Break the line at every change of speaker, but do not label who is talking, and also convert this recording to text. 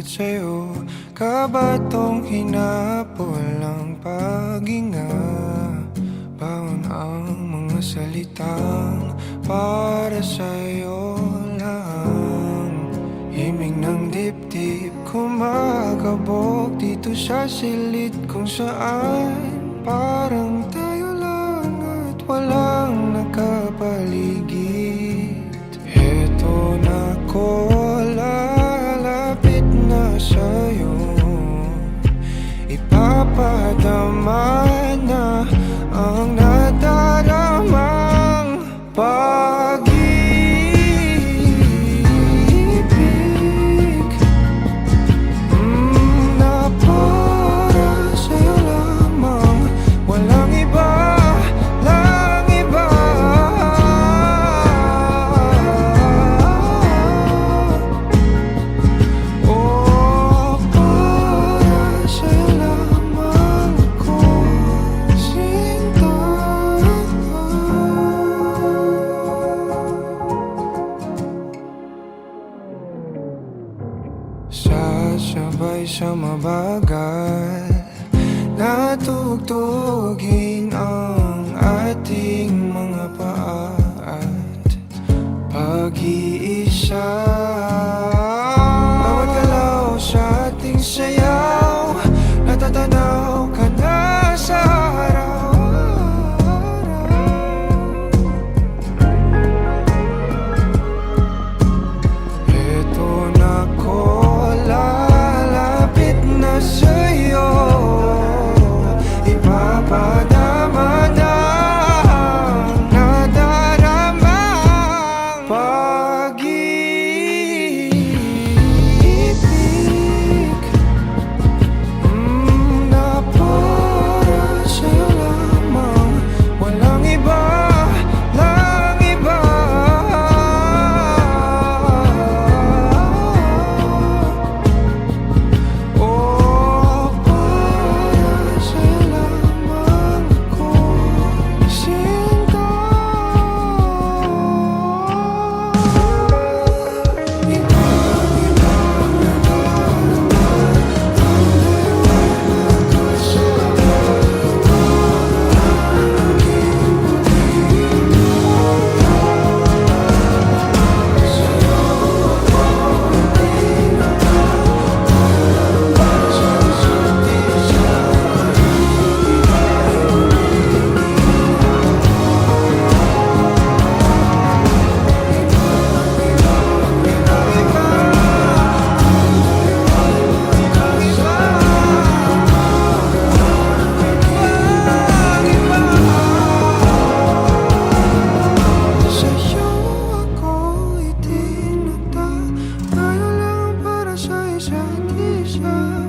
malapit sa'yo. Kabatong hinapol ang paghinga, baon ang mga salitang para sa'yo lang. Himig ng dibdib kumakabog dito sa silid kung saan parang tayo lang at walang nakapaligid. Heto na ko, lalapit na sa'yo, ipapadama na ang nadaramang pag-ibig na para sa'yo lamang, walang iba, lang iba. Oh, para sa'yo lamang ako sinta. Sasabay sa mabagal na tugtugin ang ating mga paa at pag-iisa. Bawat galaw sa ating sayaw, natatanaw ka na sa araw-araw. Eto na ko, lalapit na sa'yo, ipapadama na ang nadaramang pag-ibig na para sa'yo lamang, walang iba, lang iba. Oh, para sa'yo lamang ako sinta. Sa'yo ako itinakda, tayo lang para sa isa't isa.